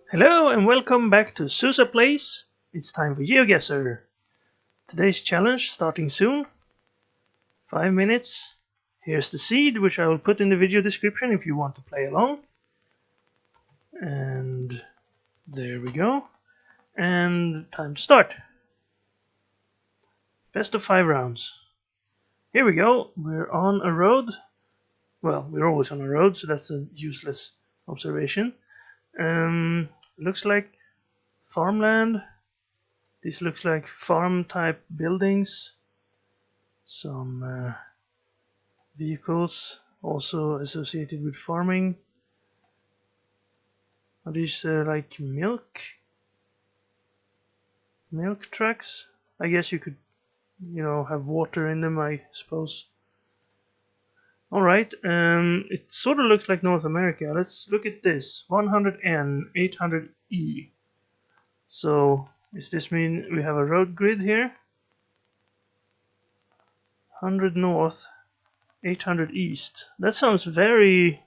Hello and welcome back to Susa Place. It's time for GeoGuessr. Today's challenge starting soon. 5 minutes. Here's the seed, which I will put in the video description if you want to play along. And there we go. And time to start. Best of 5 rounds. Here we go. We're on a road. Well, we're always on a road, so that's a useless observation. Looks like farmland. This looks like farm type buildings. Some vehicles also associated with farming. Are these like milk trucks? I guess you could, have water in them, I suppose. Alright, it sort of looks like North America. Let's look at this. 100N, 800E. So, does this mean we have a road grid here? 100 north, 800 east. That sounds very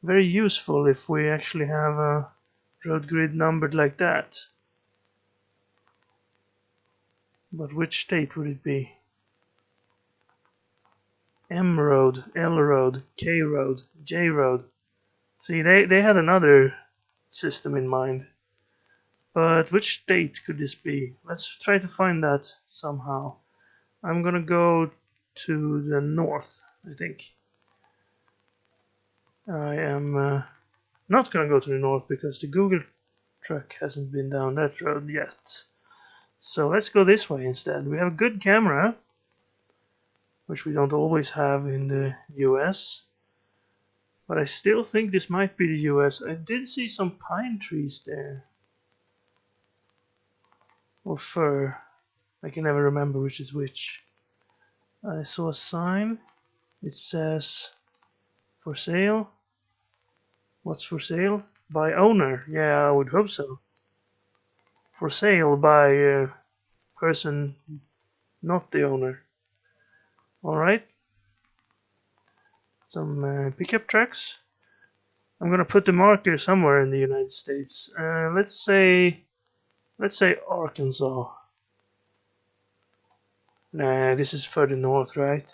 useful if we actually have a road grid numbered like that. But which state would it be? M road, L road, K road, J road. See, they had another system in mind. But which state could this be? Let's try to find that somehow. I'm gonna go to the north, I think. I am not gonna go to the north because the Google truck hasn't been down that road yet. So let's go this way instead. We have a good camera, which we don't always have in the US. But I still think this might be the US. I did see some pine trees there. Or fir. I can never remember which is which. I saw a sign. It says for sale. What's for sale? By owner. Yeah, I would hope so. For sale by a person not the owner. Alright. Some pickup trucks. I'm gonna put the marker somewhere in the United States. Let's say Arkansas. Nah, this is further north, right?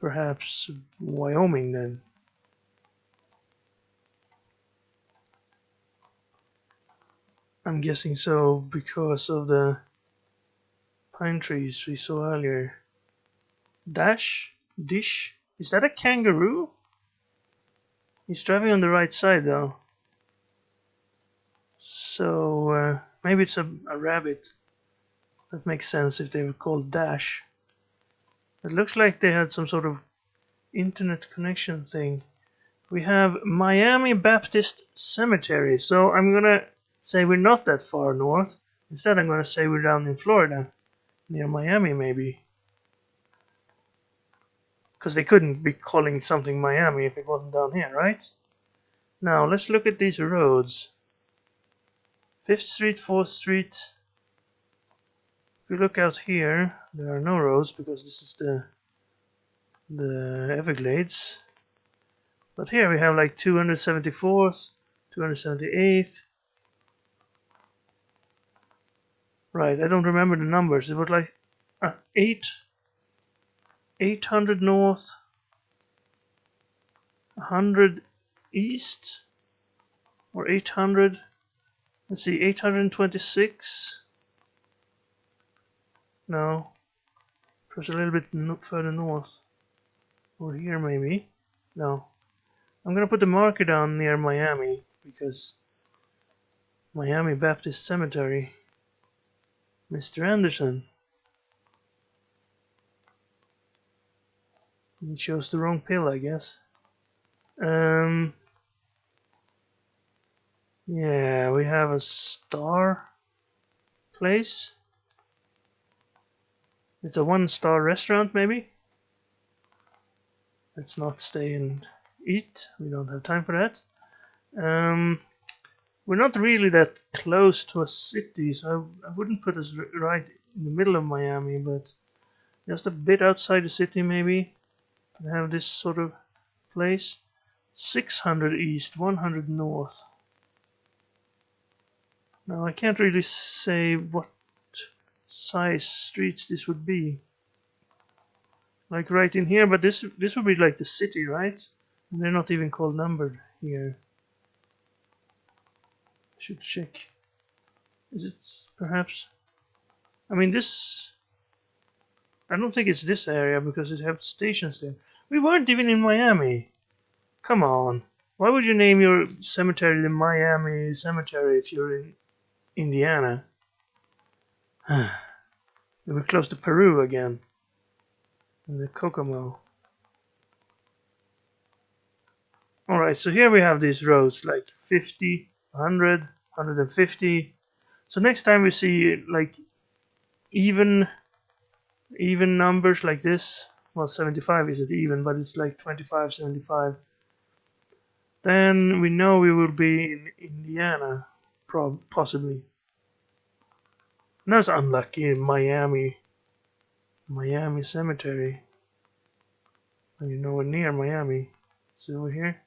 Perhaps Wyoming then. I'm guessing so because of the pine trees we saw earlier. Dish? Is that a kangaroo? He's driving on the right side though. So maybe it's a rabbit. That makes sense if they were called Dash. It looks like they had some sort of internet connection thing. We have Miami Baptist Cemetery. So I'm gonna say we're not that far north. Instead I'm gonna say we're down in Florida. Near Miami maybe. Because they couldn't be calling something Miami if it wasn't down here, right? Now let's look at these roads. 5th Street, 4th Street. If we look out here, there are no roads because this is the Everglades. But here we have like 274th, 278th. Right, I don't remember the numbers. It was like 800 north, 100 east, or 800. Let's see, 826. No, perhaps a little bit further north. Or here maybe. No. I'm gonna put the marker down near Miami because Miami Baptist Cemetery. Mr. Anderson. He chose the wrong pill, I guess. Yeah, we have a star place. It's a 1-star restaurant, maybe? Let's not stay and eat. We don't have time for that. We're not really that close to a city, so I wouldn't put us right in the middle of Miami, but just a bit outside the city, maybe. We have this sort of place. 600 east, 100 north. Now I can't really say what size streets this would be. Like right in here, but this would be like the city, right? And they're not even called numbered here. I should check. Is it perhaps? I mean this. I don't think it's this area because it has stations there. We weren't even in Miami. Come on. Why would you name your cemetery the Miami Cemetery if you're in Indiana? We're close to Peru again. And the Kokomo. Alright, so here we have these roads like 50, 100, 150. So next time we see like even numbers like this, well 75 isn't even, but it's like 25, 75. Then we know we will be in Indiana, possibly. That's unlucky. Miami Cemetery. You're nowhere near Miami. It's over here.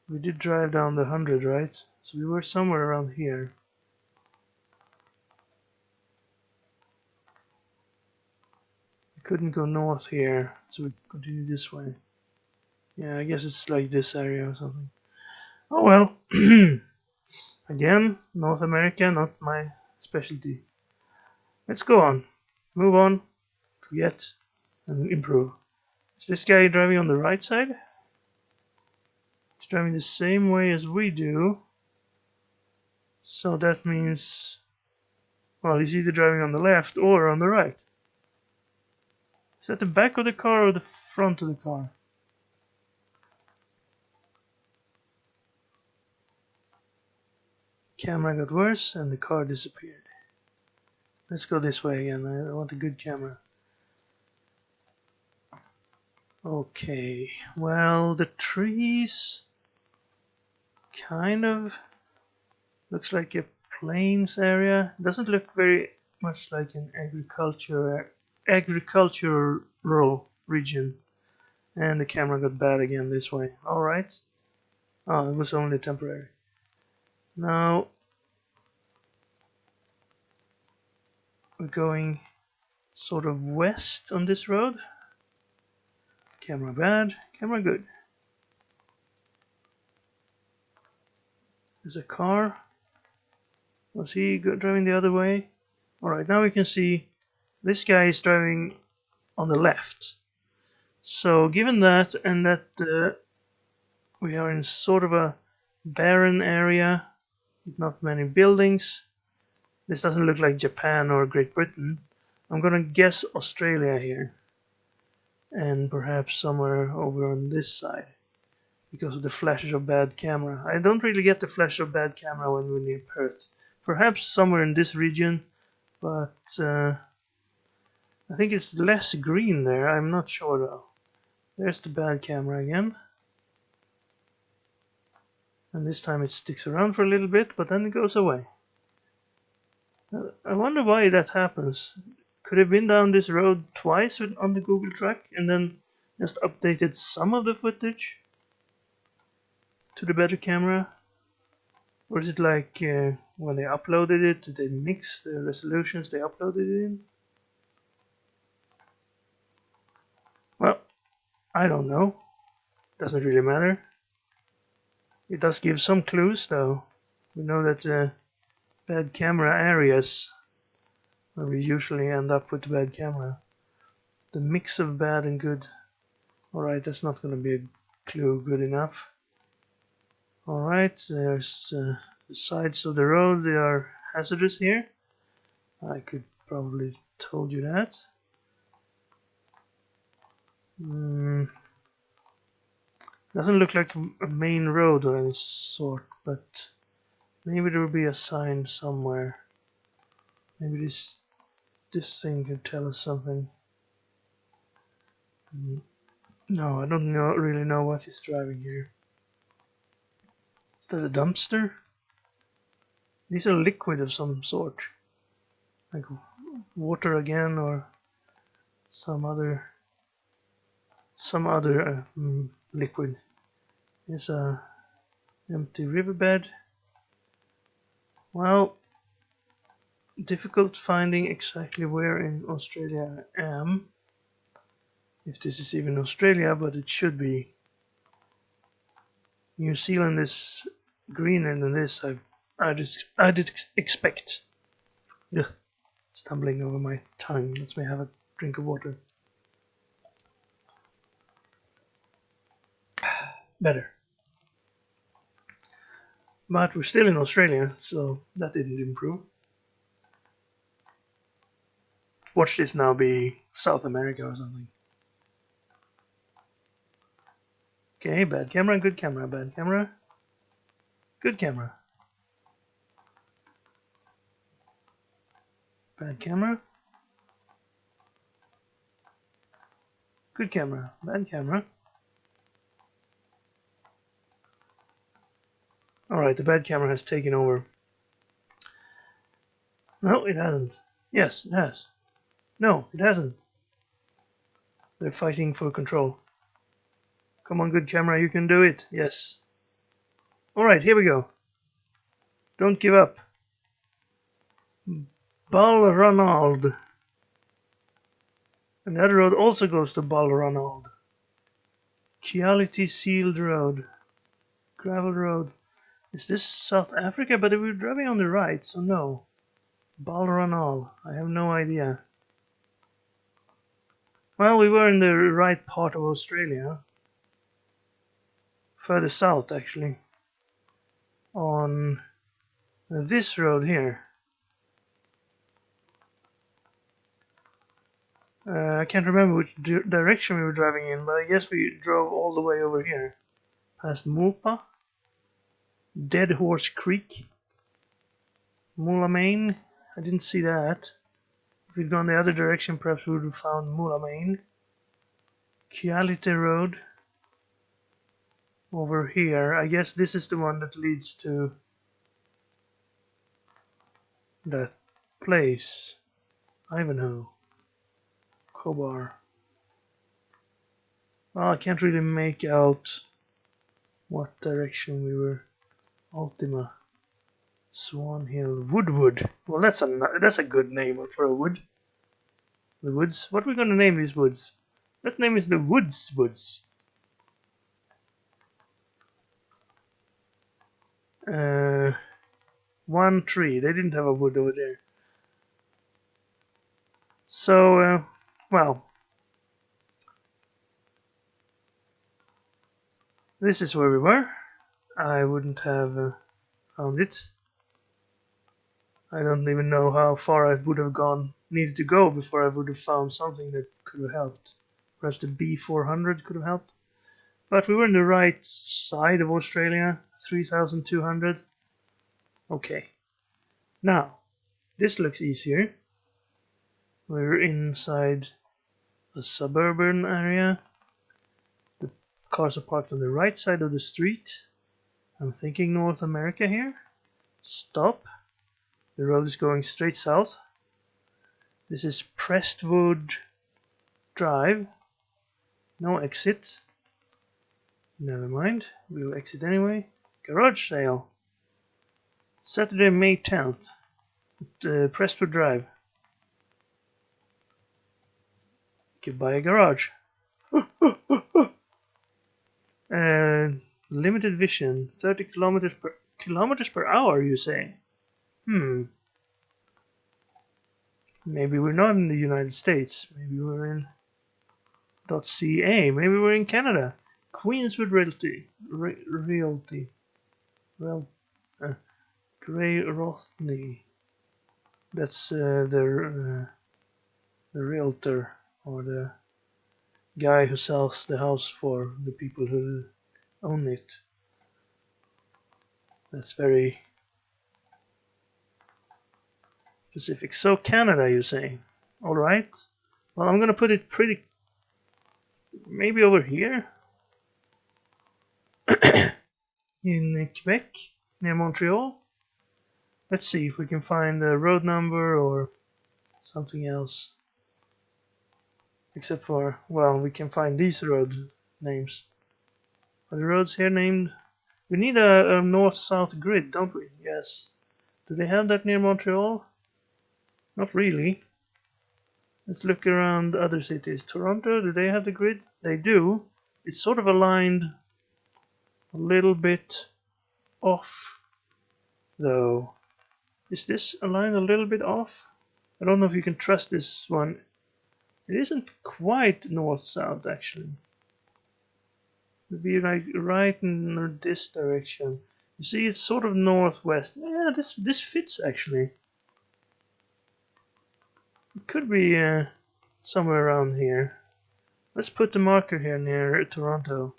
We did drive down the 100, right? So we were somewhere around here. We couldn't go north here, so we continue this way. Yeah, I guess it's like this area or something. Oh well. Again, North America, not my specialty. Let's go on. Move on. Forget and improve. Is this guy driving on the right side? He's driving the same way as we do. So that means, well, he's either driving on the left or on the right. Is that the back of the car or the front of the car? Camera got worse and the car disappeared. Let's go this way again. I want a good camera. Okay, well, the trees kind of looks like a plains area. It doesn't look very much like an agricultural region. And the camera got bad again this way. Alright. Oh, it was only temporary. Now we're going sort of west on this road. Camera bad, camera good. There's a car. Was he driving the other way? Alright, now we can see this guy is driving on the left. So given that, and that we are in sort of a barren area with not many buildings, this doesn't look like Japan or Great Britain. I'm gonna guess Australia here. And perhaps somewhere over on this side. Because of the flashes of bad camera. I don't really get the flash of bad camera when we're near Perth. Perhaps somewhere in this region, but I think it's less green there. I'm not sure though. There's the bad camera again. And this time it sticks around for a little bit, but then it goes away. I wonder why that happens. Could have been down this road twice on the Google track and then just updated some of the footage to the better camera? Or is it like when they uploaded it, did they mix the resolutions they uploaded it in? Well, I don't know. Doesn't really matter. It does give some clues though. We know that bad camera areas where we usually end up with bad camera. The mix of bad and good. Alright, that's not going to be a clue good enough. Alright, there's the sides of the road, they are hazardous here. I could probably told you that. Doesn't look like a main road of any sort, but maybe there will be a sign somewhere. Maybe this thing can tell us something. No, I don't really know what he's driving here. Is that a dumpster? These are liquid of some sort. Like water again or some other liquid. It's a empty riverbed. Well, difficult finding exactly where in Australia I am. If this is even Australia, but it should be. New Zealand is greener than this. I did expect. Ugh, stumbling over my tongue. Let me have a drink of water. Better. But we're still in Australia, so that didn't improve. Watch this now be South America or something. Okay, bad camera, good camera, bad camera, good camera. Bad camera. Good camera, bad camera. Alright, the bad camera has taken over. No, it hasn't. Yes, it has. No, it hasn't. They're fighting for control. Come on, good camera, you can do it. Yes. Alright, here we go. Don't give up. Balronald. And the other road also goes to Balronald. Quality Sealed Road. Gravel Road. Is this South Africa? But we're driving on the right, so no. Balronald. I have no idea. Well, we were in the right part of Australia. Further south, actually. On this road here. I can't remember which direction we were driving in, but I guess we drove all the way over here. Past Mulpa. Dead Horse Creek. Moulamain. I didn't see that. If we'd gone the other direction, perhaps we would have found Moulamain. Quality Road. Over here. I guess this is the one that leads to that place. Ivanhoe. Cobar. Well, I can't really make out what direction we were. Ultima. Swan Hill. Woodwood. Well, that's a good name for a wood. The woods. What are we gonna name these woods? Let's name it the Woods. One tree. They didn't have a wood over there. So, well, this is where we were. I wouldn't have found it. I don't even know how far I would have needed to go before I would have found something that could have helped. Perhaps the B400 could have helped. But we were in the right side of Australia, 3,200. Okay. Now, this looks easier. We're inside a suburban area. The cars are parked on the right side of the street. I'm thinking North America here. Stop. The road is going straight south. This is Prestwood Drive. No exit. Never mind. We'll exit anyway. Garage sale. Saturday, May 10th. At Prestwood Drive. You can buy a garage. Limited vision. 30 kilometers per hour, you say? Maybe we're not in the United States. Maybe we're in .ca. Maybe we're in Canada. Queenswood Realty. Gray Rothney. That's the realtor or the guy who sells the house for the people who own it. That's very specific. So Canada, you say? All right. Well, I'm gonna put it maybe over here in Quebec, near Montreal. Let's see if we can find a road number or something else. Except for, well, we can find these road names. Are the roads here named? We need a north-south grid, don't we? Yes. Do they have that near Montreal? Not really. Let's look around other cities. Toronto, do they have the grid? They do. It's sort of aligned a little bit off, though. Is this aligned a little bit off? I don't know if you can trust this one. It isn't quite north-south, actually. It would be like right in this direction. You see, it's sort of northwest. Yeah, this fits, actually. It could be somewhere around here. Let's put the marker here near Toronto.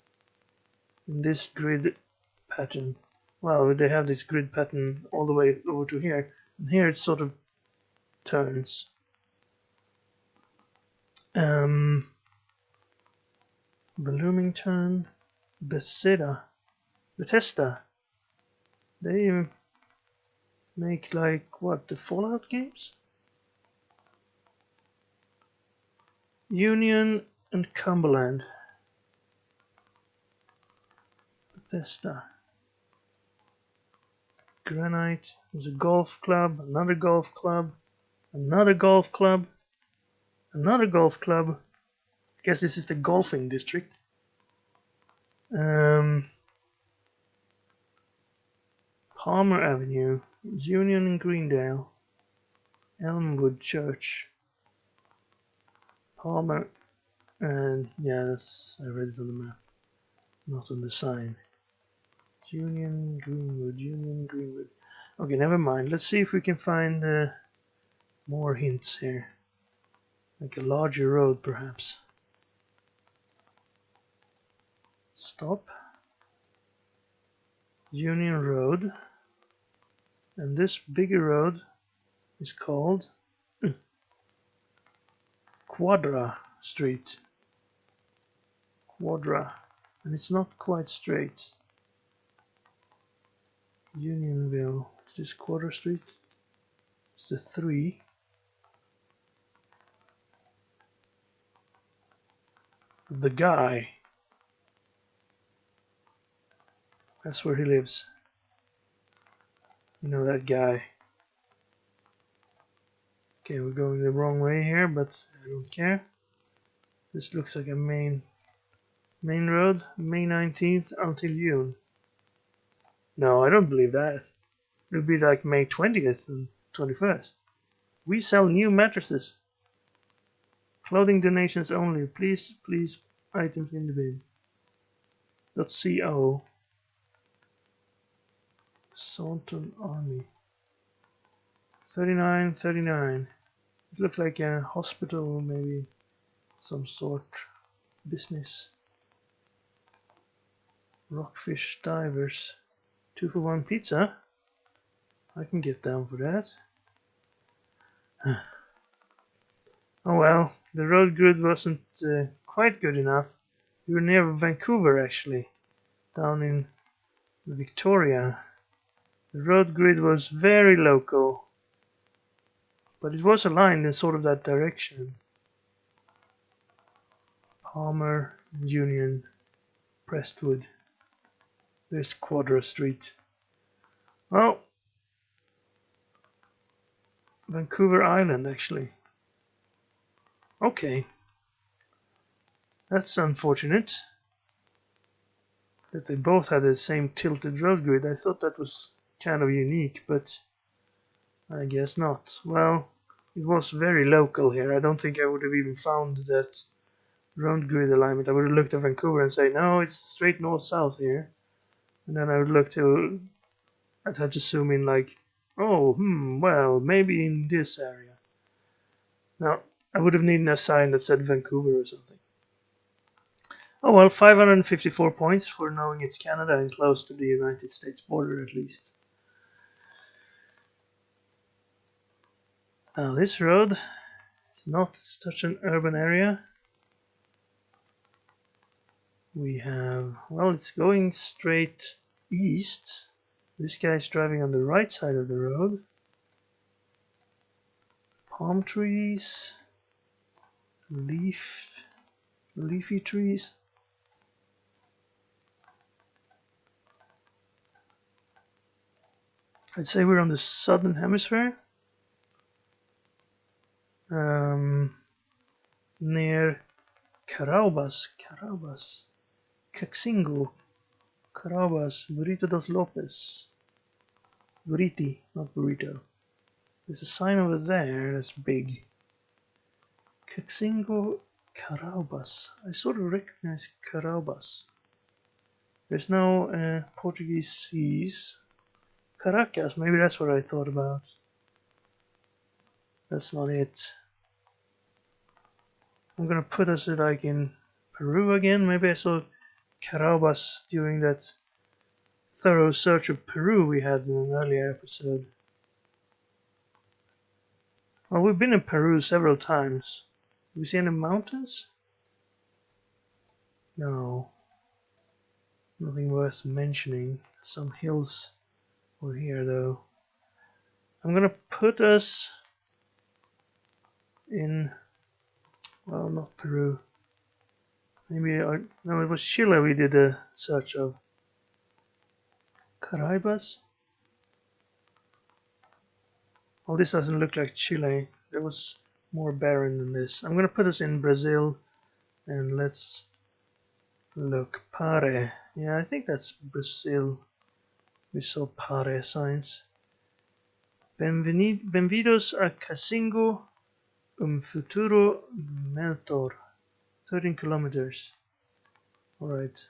In this grid pattern. Well, they have this grid pattern all the way over to here. And here it sort of turns. Bloomington, Bethesda. They make like what, the Fallout games? Union and Cumberland. Bethesda. Granite. There's a golf club, another golf club, another golf club, another golf club. I guess this is the golfing district. Palmer Avenue, Union and Greendale, Elmwood Church, Palmer, and yeah, that's, I read it on the map, not on the sign. Union, Greenwood. Okay, never mind. Let's see if we can find more hints here. Like a larger road, perhaps. Stop. Union Road. And this bigger road is called Quadra Street. Quadra. And it's not quite straight. Unionville. Is this Quadra Street? It's the 3. The guy. That's where he lives. You know that guy. Okay, we're going the wrong way here, but I don't care. This looks like a main road, May 19th until June. No, I don't believe that. It'll be like May 20th and 21st. We sell new mattresses. Clothing donations only. Please, items in the bin. .co. Salton Army. 39. It looks like a hospital, maybe some sort. Business. Rockfish Divers. 2-for-1 pizza. I can get down for that. Oh well, the road grid wasn't quite good enough. We were near Vancouver, actually, down in Victoria. The road grid was very local, but it was aligned in sort of that direction. Palmer, Union, Prestwood. There's Quadra Street. Oh, Vancouver Island, actually. Okay. That's unfortunate that they both had the same tilted road grid. I thought that was kind of unique, but I guess not. Well, it was very local here. I don't think I would have even found that road grid alignment. I would have looked at Vancouver and say, no, it's straight north-south here. And then I would look to, I'd have to zoom in like, oh, well, maybe in this area. Now, I would have needed a sign that said Vancouver or something. Oh well, 554 points for knowing it's Canada and close to the United States border at least. Now this road is not such an urban area. We have, well, it's going straight east. This guy's driving on the right side of the road. Palm trees, leafy trees. I'd say we're on the southern hemisphere. Near Carabas, Caxingo, Carabas, Burrito dos Lopes. Burriti, not burrito. There's a sign over there that's big. Caxingo, Carabas. I sort of recognize Carabas. There's no Portuguese C's. Caracas, maybe that's what I thought about. That's not it. I'm gonna put us like in Peru again. Maybe I saw Carabas during that thorough search of Peru we had in an earlier episode. Well, we've been in Peru several times. Do we see any mountains? No. Nothing worth mentioning. Some hills over here though. I'm gonna put us in, well, not Peru. Maybe, no, it was Chile we did a search of. Caraibas? Well, this doesn't look like Chile. There was more barren than this. I'm gonna put us in Brazil and let's look. Pare. Yeah, I think that's Brazil. We saw Pare signs. Benvidos a Casingo, futuro meltor. 13 kilometers. Alright.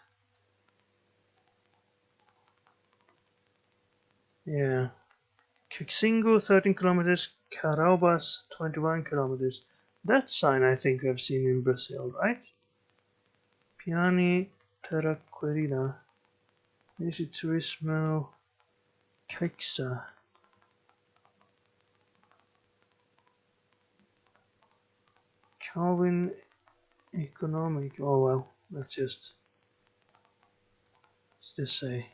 Yeah. Caxingo 13 kilometers, Caraubas 21 kilometers. That sign I think I've seen in Brazil, right? Piani Terra Querida. Inicio Turismo Caixa. Calvin Economic. Oh well, let's just. What's this say?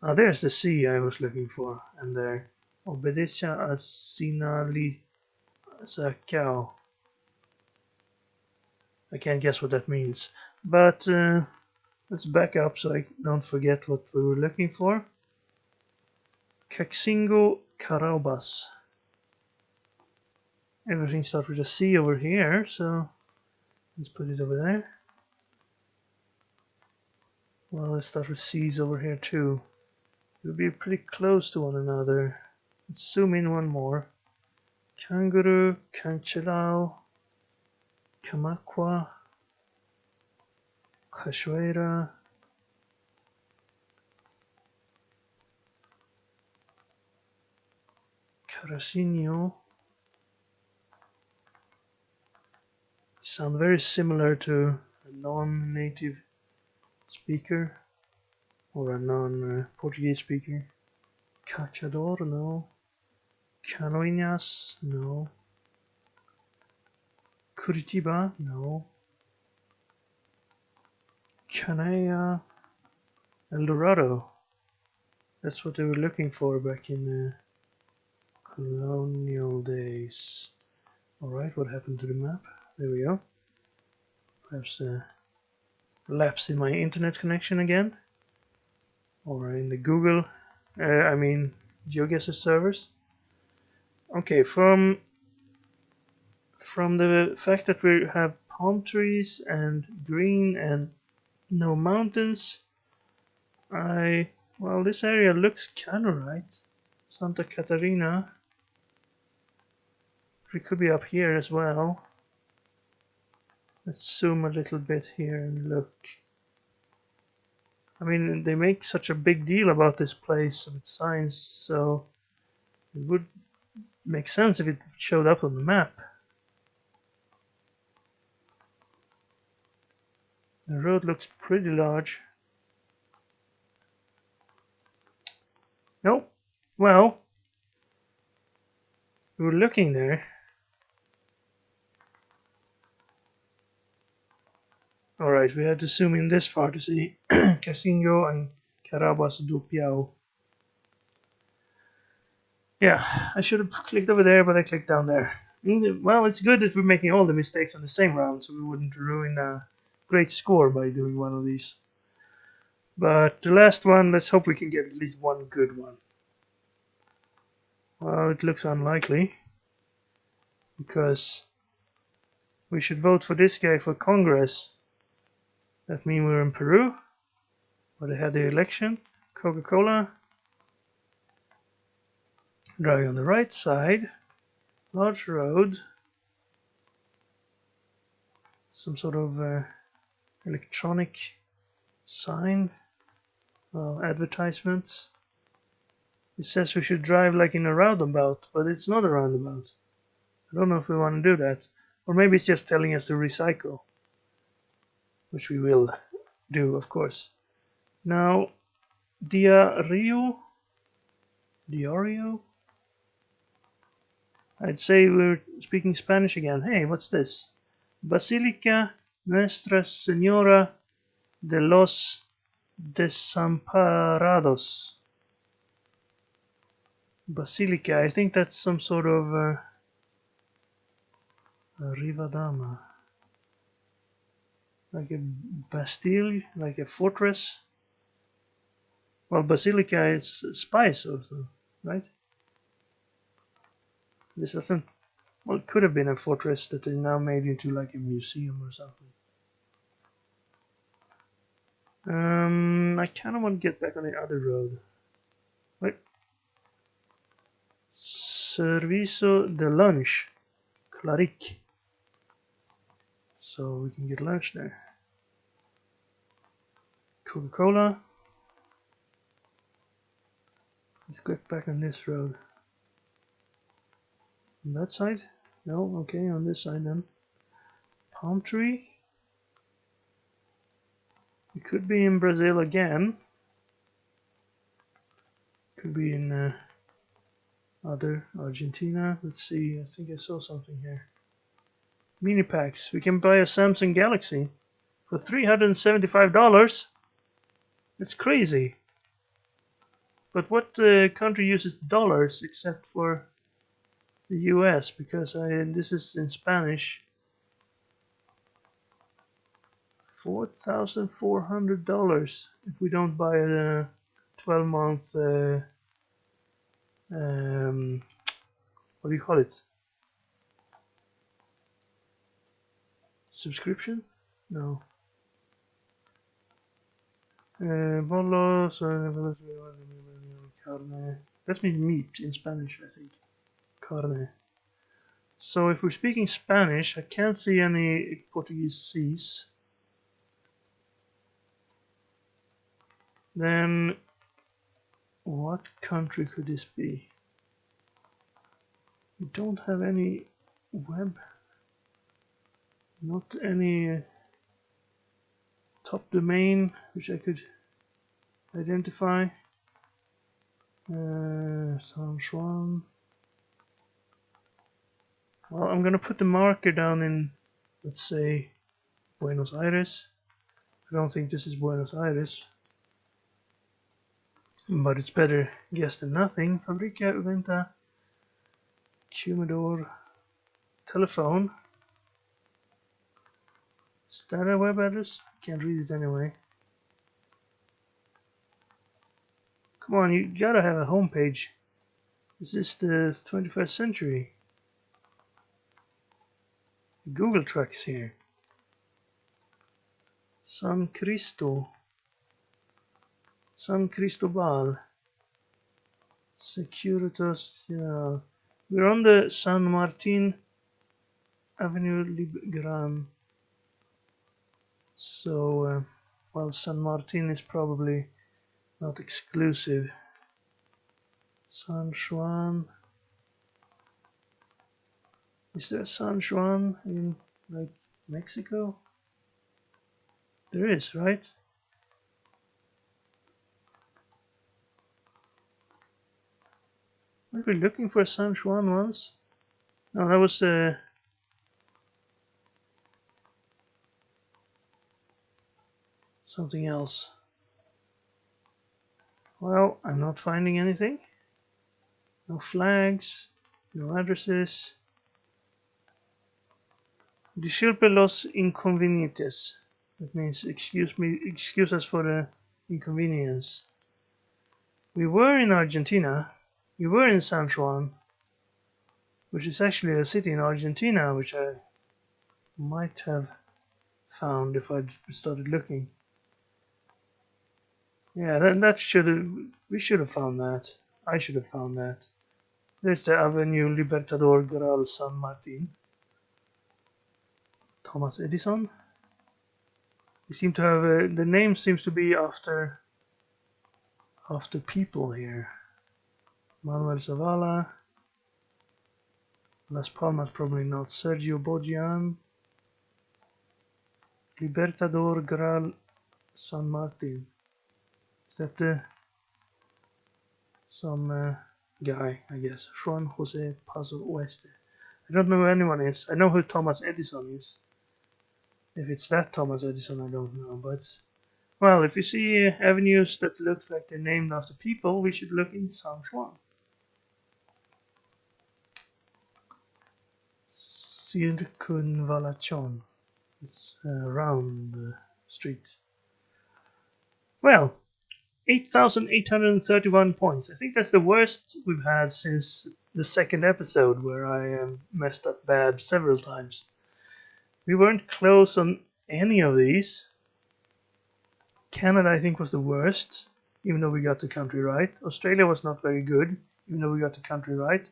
Ah, there's the sea I was looking for, and there. Obedece a sinali Zacao. I can't guess what that means, but let's back up so I don't forget what we were looking for. Caxingo Caraubas. Everything starts with a C over here, so let's put it over there. Well, let's start with C's over here too. We'll be pretty close to one another. Let's zoom in one more. Kangaroo, Canchelao, Kamakwa, Cachoeira, Caracinho. Sound very similar to a non-native speaker or a non-Portuguese speaker. Cachador, no. Canoinhas, no. Curitiba, no. Canea, El Dorado. That's what they were looking for back in colonial days. Alright, what happened to the map? There we go. Perhaps a lapse in my internet connection again. Or in the Google, GeoGuessr servers. Okay, from the fact that we have palm trees and green and no mountains, well, this area looks kind of right. Santa Catarina. It could be up here as well. Let's zoom a little bit here and look. I mean, they make such a big deal about this place with signs, so it would make sense if it showed up on the map. The road looks pretty large. Nope. Well, we were looking there. Alright, we had to zoom in this far to see Casingo and Carabas do Piau. Yeah, I should have clicked over there, but I clicked down there. Well, it's good that we're making all the mistakes on the same round, so we wouldn't ruin a great score by doing one of these. But the last one, let's hope we can get at least one good one. Well, it looks unlikely, because we should vote for this guy for Congress. That means we're in Peru, where they had the election. Coca-Cola. Driving on the right side. Large road. Some sort of electronic sign. Well, advertisements. It says we should drive like in a roundabout, but it's not a roundabout. I don't know if we want to do that. Or maybe it's just telling us to recycle. Which we will do, of course. Now, Diario? I'd say we're speaking Spanish again. Hey, what's this? Basilica Nuestra Señora de los Desamparados. Basilica, I think that's some sort of Rivadama. Like a Bastille, like a fortress. Well, Basilica is spice also, right? This doesn't... Well, it could have been a fortress that they now made into like a museum or something. I kind of want to get back on the other road. Wait. Servicio de lunch. Claric. So we can get lunch there. Coca-Cola. Let's get back on this road. On that side? No, okay, on this side then. Palm tree. We could be in Brazil again. Could be in other Argentina. Let's see, I think I saw something here. Mini packs. We can buy a Samsung Galaxy for $375. That's crazy. But what country uses dollars except for the US? Because this is in Spanish. $4,400 if we don't buy a 12-month what do you call it? Subscription? No. Bolos. Carne. That means meat in Spanish, I think. Carne. So if we're speaking Spanish, I can't see any Portuguese C's. Then what country could this be? We don't have any web, not any top domain which I could identify. San Juan. Well, I'm gonna put the marker down in, let's say, Buenos Aires. I don't think this is Buenos Aires, but it's better guess than nothing. Fabrica Venta Humidor Telephone. Is that a web address? I can't read it anyway. Come on, you gotta have a homepage. Is this the 21st century? Google Tracks here. San Cristobal. Securitas. Yeah. We're on the San Martin Avenue Libran. So, well, San Martin is probably not exclusive. San Juan. Is there a San Juan in, like, Mexico? There is, right? Were we looking for San Juan once? No, that was something else. Well, I'm not finding anything. No flags, no addresses. Disculpe los inconvenientes. That means excuse us for the inconvenience. We were in Argentina. We were in San Juan, which is actually a city in Argentina, which I might have found if I'd started looking. Yeah, that should have. We should have found that. I should have found that. There's the Avenue Libertador Gral San Martin. Thomas Edison. We seem to have the name seems to be after people here. Manuel Zavala. Las Palmas probably not. Sergio Bogian. Libertador Gral San Martin. Is that some guy, I guess? Juan Jose Paso Oeste. I don't know who anyone is. I know who Thomas Edison is. If it's that Thomas Edison, I don't know. But, well, if you see avenues that looks like they're named after people, we should look in San Juan. Circunvalación. It's around the street. Well, 8,831 points. I think that's the worst we've had since the second episode, where I messed up bad several times. We weren't close on any of these. Canada, I think, was the worst, even though we got the country right. Australia was not very good, even though we got the country right.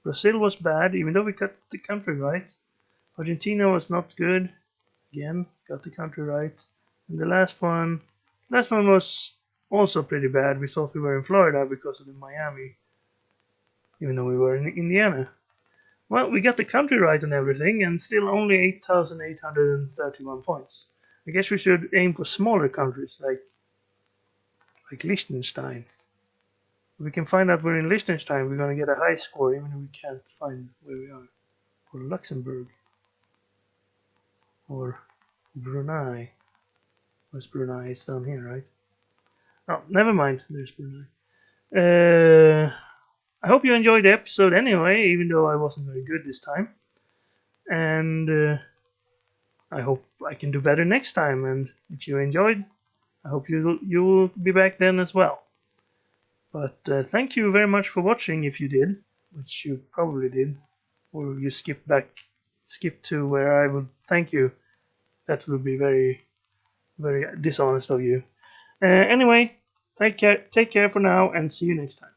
Brazil was bad, even though we got the country right. Argentina was not good, again, got the country right. And the last one was also pretty bad. We thought we were in Florida because of the Miami, even though we were in Indiana. Well, we got the country right and everything, and still only 8,831 points. I guess we should aim for smaller countries, like Liechtenstein. If we can find out we're in Liechtenstein, we're going to get a high score, even if we can't find where we are. Or Luxembourg. Or Brunei. Where's Brunei? It's down here, right? Oh, never mind. There's Brunei. I hope you enjoyed the episode anyway, even though I wasn't very good this time. And I hope I can do better next time. And if you enjoyed, I hope you will be back then as well. But thank you very much for watching if you did, which you probably did, or you skip to where I would thank you. That would be very, very dishonest of you. Anyway, take care for now, and see you next time.